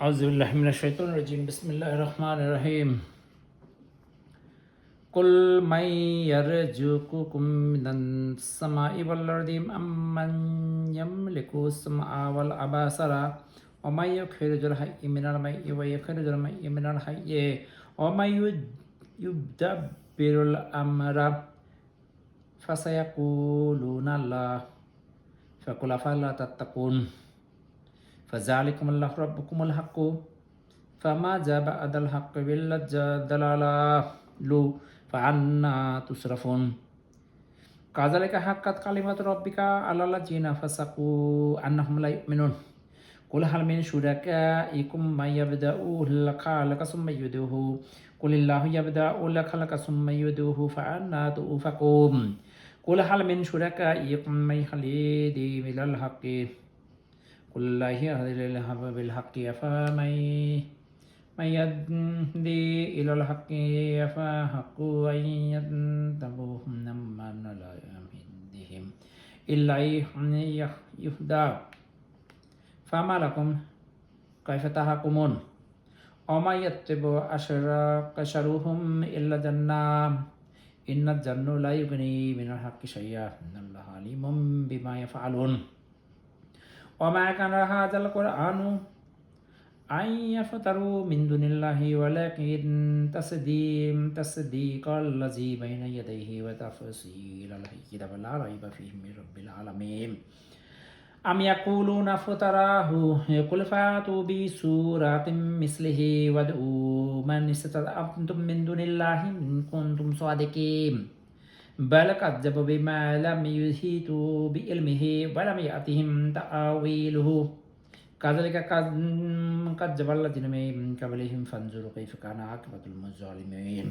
আউযুবিল্লাহি মিনাশ শাইতানির রাজিম। বিসমিল্লাহির রাহমানির রহিম। কুল মান ইয়ারযুকুকুম মিনাস সামাই ওয়াল আরদি আম্মান ইয়ামলিকুস সামআ ওয়াল আবাসারা ওয়া মান ইউখরিজুল হাইয়্যা মিনাল মাইয়্যি ওয়া ইউখরিজুল মাইয়্যা মিনাল হাইয়্যি ওয়া মান ইউদাব্বিরুল আমরা ফাসায়াকুলুনা আল্লাহ ফাকুল আফালা তাত্তাকুন ফাযালিকুমুল্লাহু রাব্বুকুমুল হাক্কু ফামাযা বা'দাল হাক্কি ইল্লা দালালু ফাআন্না তুসরাফুন। কাযালিকা হাক্কাত কালিমাতু রাব্বিকা আলাল্লাযিনা ফাসাকু আন্নাহুম লা ইউমিনুন। কুল হাল মিন শুরাকাইকুম মান ইয়াবদাউল খালাকা সুম্মা ইউঈদুহু কুলিল্লাহু ইয়াবদাউল খালাকা সুম্মা ইউঈদুহু ফাআন্না তুফাকুন। কুল হাল মিন শুরাকাইকুম মান ইয়াহদি বিল হাক্কি কুল্লাহি ইয়াহদিল বিল হাক্কি আফামান يهدي إلى الحق فحق أن يتبعهم من لا يهديهم إلا يهدى فما لكم كيف تحكمون وما يتبع أشرارهم إلا جنة إن الجنة لا يغني من الحق شيئا إن الله عليم بما يفعلون وما كان هذا القرآن أن يفتروا من دون الله ولكن تصديق الذي بين يديه وتفصيل الكتاب لا ريب فيه من رب العالمين أم يقولون افتراه قل فاتوا بسورة مثله وادعوا من استطعتم من دون الله إن كنتم صادقين بل كذبوا بما لم يحيطوا بعلمه ولم يأتهم تأويله كذلك كذب الذين من قبلهم فانظروا كيف كان عاقبة الظالمين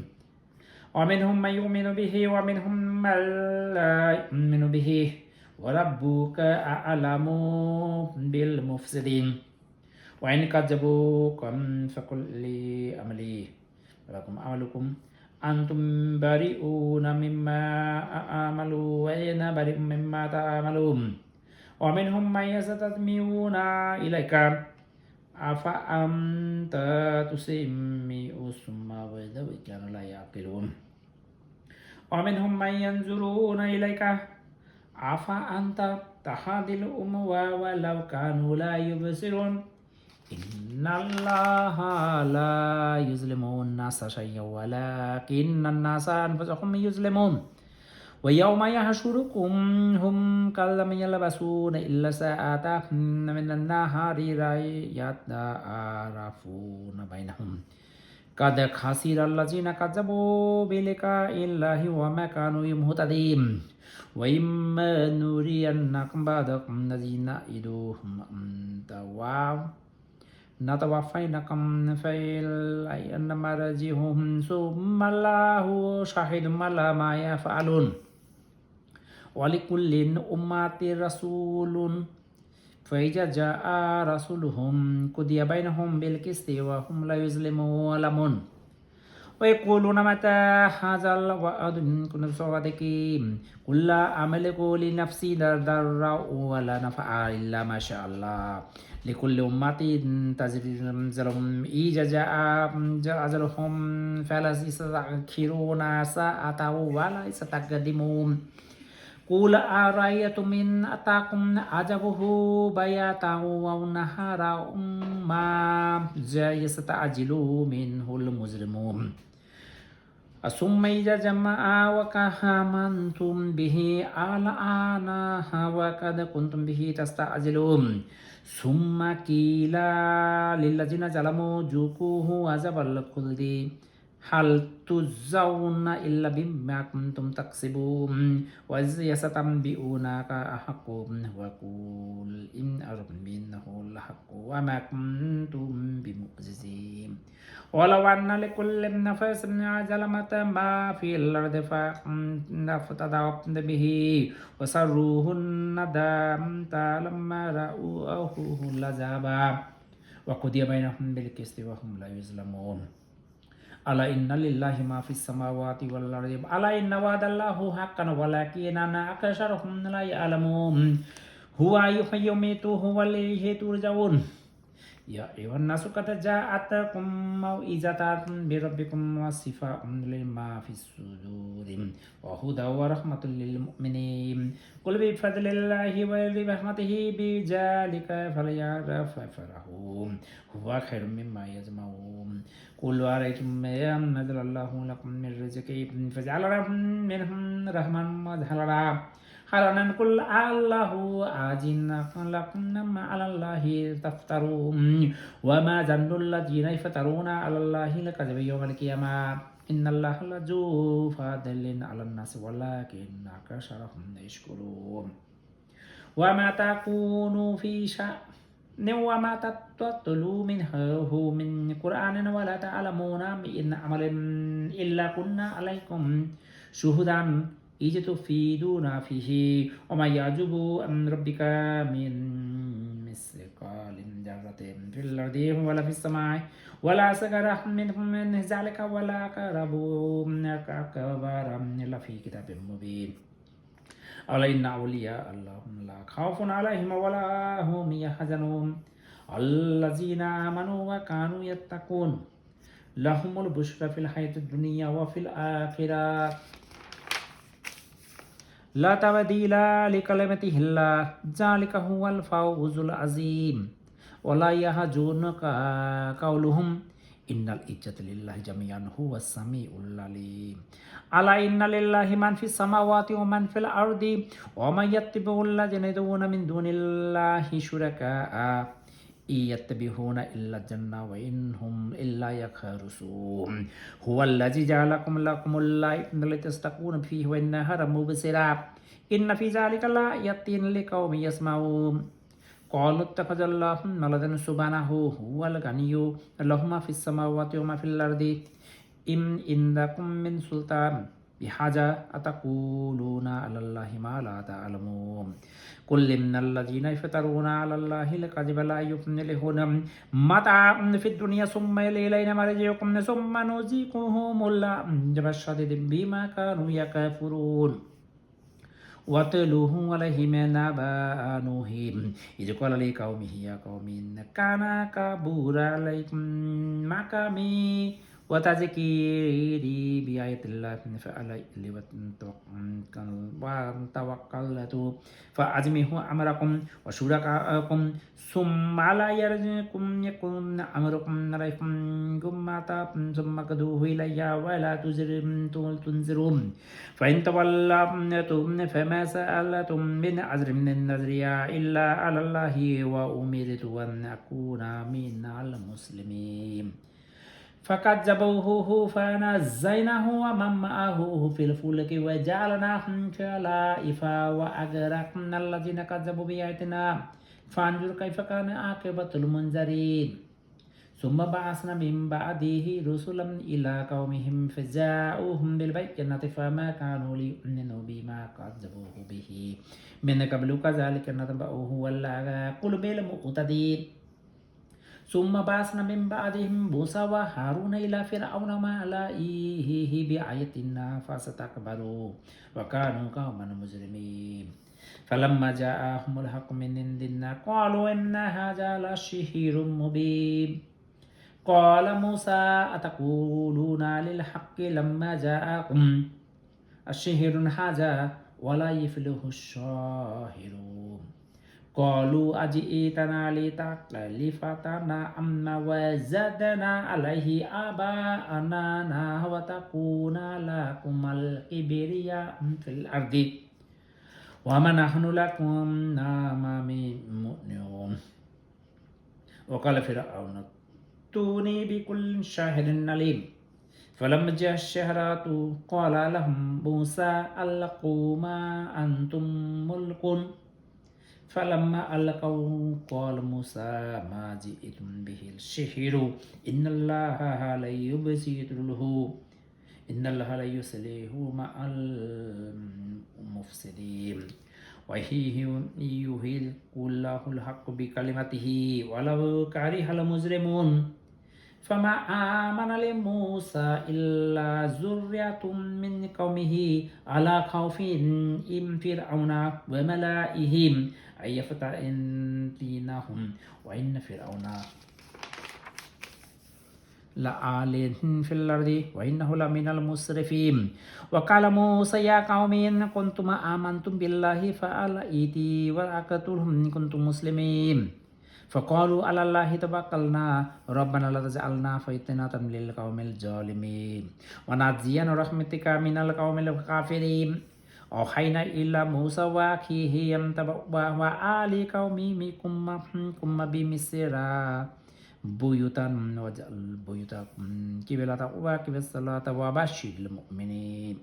ومنهم من يؤمن به ومنهم من لا يؤمن به وربك أعلم بالمفسدين وإن كذبوكم فقل لي عملي ولكم عملكم أنتم بريئون مما أعمل وأنا بريء مما تعملون ومنهم من يستمعون إليك أفأنت تسمع الصم وإذا كانوا لا يعقلون ومنهم من ينظرون إليك أفأنت تهدي الأموى ولو كانوا لا يبصرون إن الله لا يظلم الناس شيئا ولكن الناس أنفسهم يظلمون ويوم يحشركم هم كلم يلبسون إلا ساعة من النهار يتعارفون بينهم قد خسر الذين كذبوا بلقاء الله وما كانوا مهتدين وإما نرينكم بعض الذين نعدهم نتوفينكم فإلينا مرجعهم ثم الله شاهد على ما يفعلون ولكل أمة رسول فإذا جاء رسولهم قضي بينهم بالقسط وهم لا يظلمون ويقولون متى هذا الوعد إن كنتم صادقين قل لا أملك لنفسي ضرا ولا نفعا إلا ما شاء الله لكل أمة تجرهم إذا جاء أجلهم فلا يستأخرون ساعة ولا يستقدمون قل أرأيتم إن أتاكم عذابه بياتا ونهارا ماذا يستعجل منه المجرمون ثم إذا جمع وكهمنتم به الآن وقد كنتم به تستعجلون ثم قيل للذين ظلموا ذوقوا عذاب الخلد هل تجزون إلا بما كنتم تكسبون وإذ يستنبئونك أحق وقل إن أردت إنه الحق وما كنتم بمعجزين ولو أن لكل نفس ظلمت ما في الأرض فافتدت به وسروه الندامة لما رأوه العذاب وقضي بينهم بالقسط وهم لا يظلمون ألا إن لله ما في السماوات والأرض ألا إن وعد الله حقا ولكن أكثرهم لا يعلمون هو يحيي ويميت وإليه ترجعون يا أيها الناس قد جاءتكم موعظة من ربكم وشفاء لما في الصدور وهدى ورحمة للمؤمنين قل بفضل الله وبرحمته بذلك فليفرحوا هو خير مما يجمعون قل أرأيتم ما نزل الله لكم من رزق فجعل منهم رحما وجعل حلالا قل الله أذن لكم على الله تفترون وما ظن الذين يفترون على الله الكذب يوم القيامة إن الله لذو فضل على الناس ولكن أكثرهم لا يشكرون وما تكونوا في شأن وما تتلو منه من قرآن ولا تعلمون من عمل إلا كنا عليكم شهودا إذ تفيدون فيه وما يعجب عن ربك من مثقال ذرة في الأرض ولا في السماء ولا أصغر من ذلك ولا أقرب أكبر إلا في كتاب مبين ألا إن أولياء الله لا خوف عليهم ولا هم يحزنون الذين آمنوا وكانوا يتقون لهم البشرى في الحياة الدنيا وفي الآخرة لا تبديل لكلمته الله ذلك هو الفوز العظيم ولا يحزنك قولهم إن العزة لله جميعا هو السميع العليم ألا إن لله من في السماوات ومن في الأرض ومن يتبع الذين يدعون من دون الله شركاء إن يتبعون إلا الجنة وإن هم إلا يخرصون هو الذي جعلكم الليل لتستكون فيه والنهار مبصرا إن في ذلك لآيات لقوم يسمعون قالوا اتخذ الله ولدا سبحانه هو الغني له ما في السماوات وما في الأرض إن عندكم من سلطان بهذا أتقولون على الله ما لا تعلمون قل إن الذين يفترون على الله الكذب لا يفلحون متاع في الدنيا ثم إلينا مرجعكم ثم نذيقهم العذاب الشديد بما كانوا يكفرون واتلوه عليهم نبأ نوح إذ قال لقومه يا قوم إن كان كبر عليكم مقامي وتذكيري بآيات الله فعلي وتوكلت فأجمعوا أمركم وشركاءكم ثم لا يرجعكم يكن أمركم عليكم غمة ثم قضوه إلي ولا تنذرون فإن توليتم فما سألتم من أجر من النذر إلا على الله وأمرت أن أكون من المسلمين فكذبوه فنجيناه ومن معه في الفلك وجعلناهم خلائف وأغرقنا الذين كذبوا بآياتنا فانظر كيف كان عاقبة المنذرين ثم بعثنا من بعده رسلا إلى قومهم فجاءوهم بالبينات فما كانوا ليؤمنوا بما كذبوه به من قبل كذلك نتبعه ولا قلوب المعتدين ثم بعثنا من بعدهم موسى وهارون إلى فرعون وملئه بآياتنا فاستكبروا وكانوا قوما مجرمين فلما جاءهم الحق من عندنا قالوا إن هذا لسحر مبين قال موسى أتقولون للحق لما جاءكم السحر هذا ولا يفلح الساحرون قالوا أجئتنا لتكلفتنا عما وزدنا عليه آباءنا وتكون لكم الكبرياء في الأرض وما نحن لكم بمؤمنين وقال فرعون ائتوني بكل شاهد عليم فلما جاء الشهرات قال لهم موسى ألقوا ما أنتم ملقون فلما ألقوا قال موسى ما جئتم به السحر إن الله لا يبصر له إن الله لا يصلح مع المفسدين ويحق الله الحق بكلمته ولو كره المجرمون فما آمن لموسى إلا ذرية من قومه على خوف من فرعون وملئهم أن يفتنهم وإن فرعون لآل في الأرض وإنه لمن المسرفين وقال موسى يا قوم إن كنتم آمنتم بالله فألئتي وأقتلهم إن كنتم مسلمين فقالوا على الله توكلنا ربنا لا تجعلنا فتنة للقوم الظالمين ونجينا برحمتك من القوم الكافرين أوحينا إلى موسى وأخيه أن تبوأوا وآل قومكم بمصر بيوتا واجعل بيوتكم قبلة وأقم الصلاة وبشر المؤمنين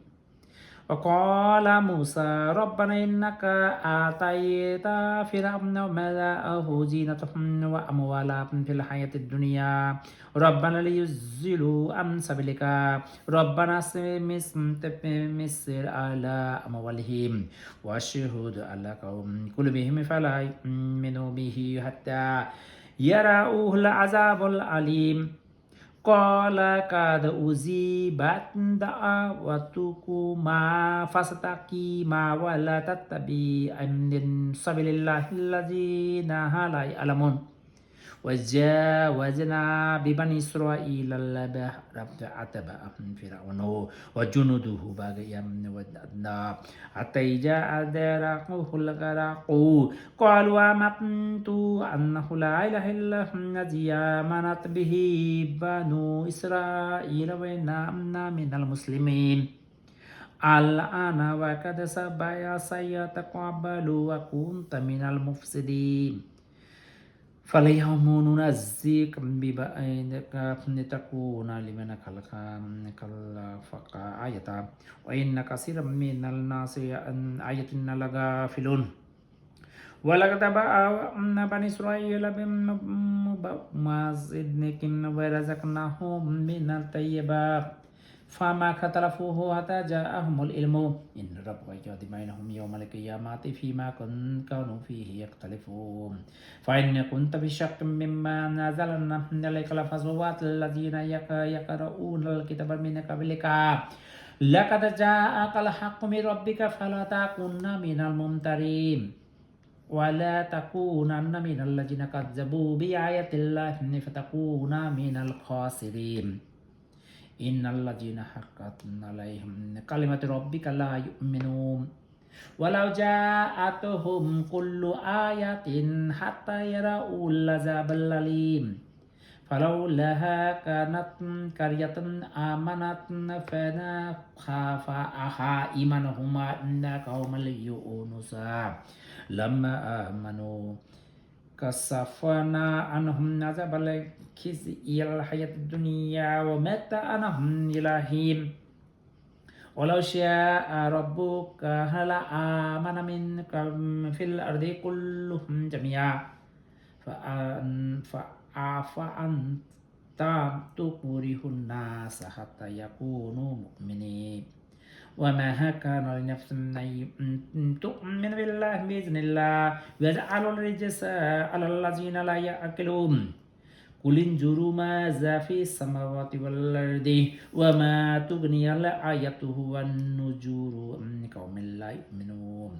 وقال موسى ربنا إنك آتيت فرعون وملأه زينة وأموالا في الحياة الدنيا ربنا ليضلوا عن سبيلك ربنا مسر على أموالهم واشهد على قلوبهم فلا يؤمنوا به حتى يروا العذاب الأليم قال قد أجيبت دعوتكما فاستقيما ولا تتبعن سبيل الله الذين لا يعلمون وجاوزنا ببني إسرائيل البحر فأتبعهم فرعون وجنوده بغيا وجدنا حتى جاء دركه الغرق قالوا آمنت أنه لا إله إلا الذي آمنت به بنو إسرائيل وإنا من المسلمين الآن وقد سيتقبل وكنت من المفسدين فاليوم ننزيك ببعضك لتكون لمن خلقك آية وإن كثيرا من الناس عن آياتنا لغافلون ولقد بعثنا بني إسرائيل بمواسطهم ورزقناهم من الطيبات فما اختلفوا حتى جاءهم العلم إن ربك يقضي بينهم يوم القيامة فيما كانوا فيه يختلفون فإن كنت في شك مما نزلنا عليك فاسأل الذين يقرؤون الكتاب من قبلك لقد جاءك الحق من ربك فلا تكن من الممترين ولا تكونن من الذين كذبوا بآيات الله فتكون من الخاسرين إن الذين حقت عليهم كلمة ربك لا يؤمنون ولو جاءتهم كل آية حتى يروا العذاب الأليم فلولا كانت قرية آمنت فنخافها إيمانهما إن قوم يونس لما آمنوا كشفنا عنهم عذاب الخزي الحياة الدنيا ومتعناهم إلى حين ولو شاء ربك لآمن من في الأرض كلهم جميعا فأنت تكره الناس حتى يكونوا مؤمنين وما كان لنفس أن تؤمن بالله بإذن الله ويجعل الرجس على الذين لا يعقلون قل انظروا ماذا في السماوات والأرض وما تغني الآيات والنذور عن قوم لا يؤمنون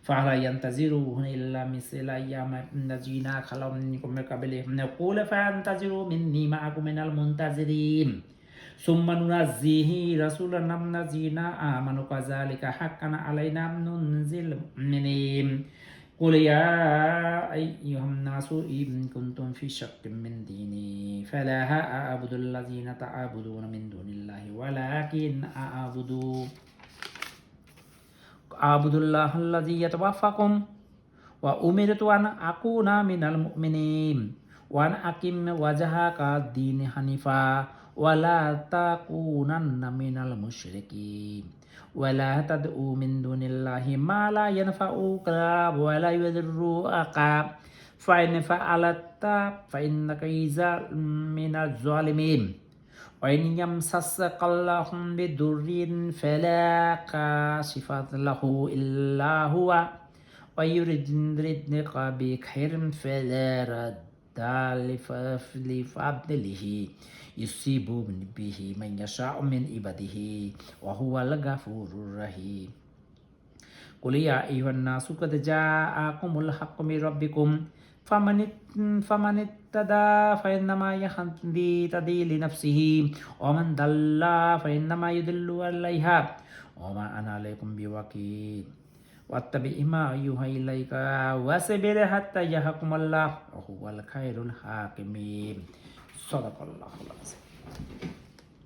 فهل ينتظرون إلا مثل أيام الذين خلوا من قبلهم نقول فانتظروا مني معكم من المنتظرين ثم ننزيه رسولنا الذين آمنوا كذلك حقا علينا ننزل المؤمنين قل يا أيها الناس إن كنتم في شك من ديني فلا أعبد الذين تعبدون من دون الله ولكن أعبد الله الذي يتوفاكم وأمرت أن أكون من المؤمنين وأن أقم وجهك الدين حنيفا ولا تكونن من المشركين ولا تدعو من دون الله ما لا ينفعك ولا يضرك فإن فعلت فإنك إذا من الظالمين وإن يمسسك الله بضر فلا كاشف له إلا هو ويردك بخير فلا رد لفضله يصيب به من يشاء من عباده وهو الغفور الرحيم قل يا أيها الناس قد جاءكم الحق من ربكم فمن اهتدى فإنما يهتدي لنفسه ومن ضل فإنما يضل عليها وما أنا عليكم بوكيل واتبع ما يوحى إليك واصبر حتى يحكم الله وهو الخير الحاكمين صدق الله العظيم